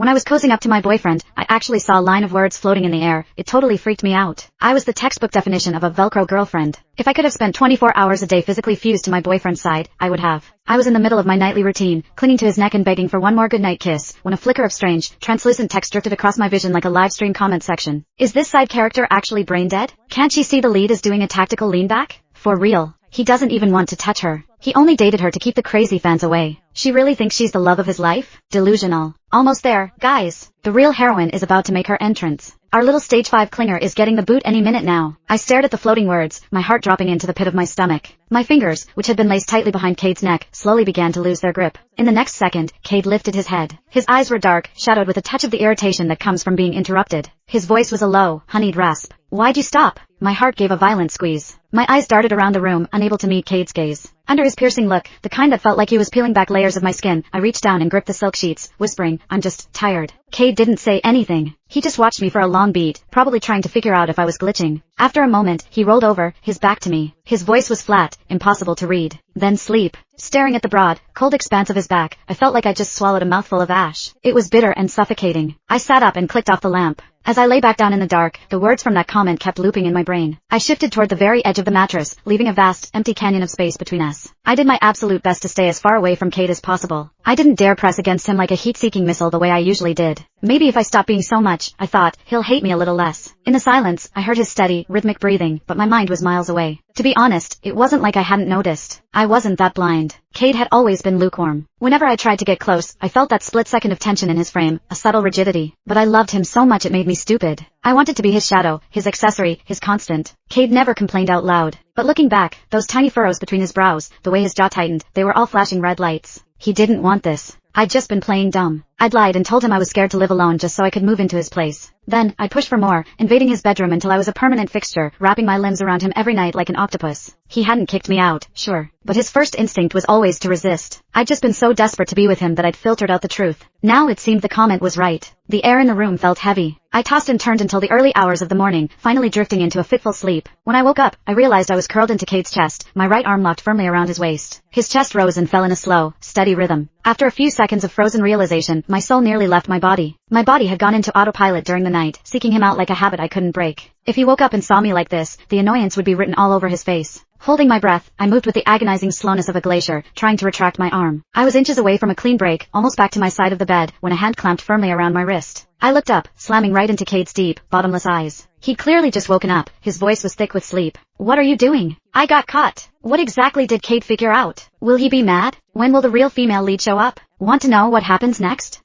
When I was cozying up to my boyfriend, I actually saw a line of words floating in the air. It totally freaked me out. I was the textbook definition of a velcro girlfriend. If I could have spent 24 hours a day physically fused to my boyfriend's side, I would have. I was in the middle of my nightly routine, clinging to his neck and begging for one more goodnight kiss, when a flicker of strange, translucent text drifted across my vision like a live stream comment section. Is this side character actually brain dead? Can't she see the lead is doing a tactical lean back? For real. He doesn't even want to touch her. He only dated her to keep the crazy fans away. She really thinks she's the love of his life? Delusional. Almost there, guys. The real heroine is about to make her entrance. Our little stage 5 clinger is getting the boot any minute now. I stared at the floating words, my heart dropping into the pit of my stomach. My fingers, which had been laced tightly behind Cade's neck, slowly began to lose their grip. In the next second, Cade lifted his head. His eyes were dark, shadowed with a touch of the irritation that comes from being interrupted. His voice was a low, honeyed rasp. Why'd you stop? My heart gave a violent squeeze. My eyes darted around the room, unable to meet Cade's gaze. Under his piercing look, the kind that felt like he was peeling back layers of my skin, I reached down and gripped the silk sheets, whispering, I'm just tired. Cade didn't say anything. He just watched me for a long beat, probably trying to figure out if I was glitching. After a moment, he rolled over, his back to me. His voice was flat, impossible to read. Then sleep. Staring at the broad, cold expanse of his back, I felt like I just swallowed a mouthful of ash. It was bitter and suffocating. I sat up and clicked off the lamp. As I lay back down in the dark, the words from that comment kept looping in my brain. I shifted toward the very edge of the mattress, leaving a vast, empty canyon of space between us. I did my absolute best to stay as far away from Cade as possible. I didn't dare press against him like a heat-seeking missile the way I usually did. Maybe if I stop being so much, I thought, he'll hate me a little less. In the silence, I heard his steady, rhythmic breathing, but my mind was miles away. To be honest, it wasn't like I hadn't noticed. I wasn't that blind. Cade had always been lukewarm. Whenever I tried to get close, I felt that split second of tension in his frame, a subtle rigidity. But I loved him so much it made me stupid. I wanted to be his shadow, his accessory, his constant. Cade never complained out loud. But looking back, those tiny furrows between his brows, the way his jaw tightened, they were all flashing red lights. He didn't want this. I'd just been playing dumb. I'd lied and told him I was scared to live alone just so I could move into his place. Then, I'd push for more, invading his bedroom until I was a permanent fixture, wrapping my limbs around him every night like an octopus. He hadn't kicked me out, sure, but his first instinct was always to resist. I'd just been so desperate to be with him that I'd filtered out the truth. Now it seemed the comment was right. The air in the room felt heavy. I tossed and turned until the early hours of the morning, finally drifting into a fitful sleep. When I woke up, I realized I was curled into Cade's chest, my right arm locked firmly around his waist. His chest rose and fell in a slow, steady rhythm. After a few seconds of frozen realization, my soul nearly left my body. My body had gone into autopilot during the night, seeking him out like a habit I couldn't break. If he woke up and saw me like this, the annoyance would be written all over his face. Holding my breath, I moved with the agonizing slowness of a glacier, trying to retract my arm. I was inches away from a clean break, almost back to my side of the bed, when a hand clamped firmly around my wrist. I looked up, slamming right into Cade's deep, bottomless eyes. He'd clearly just woken up, his voice was thick with sleep. What are you doing? I got caught. What exactly did Cade figure out? Will he be mad? When will the real female lead show up? Want to know what happens next?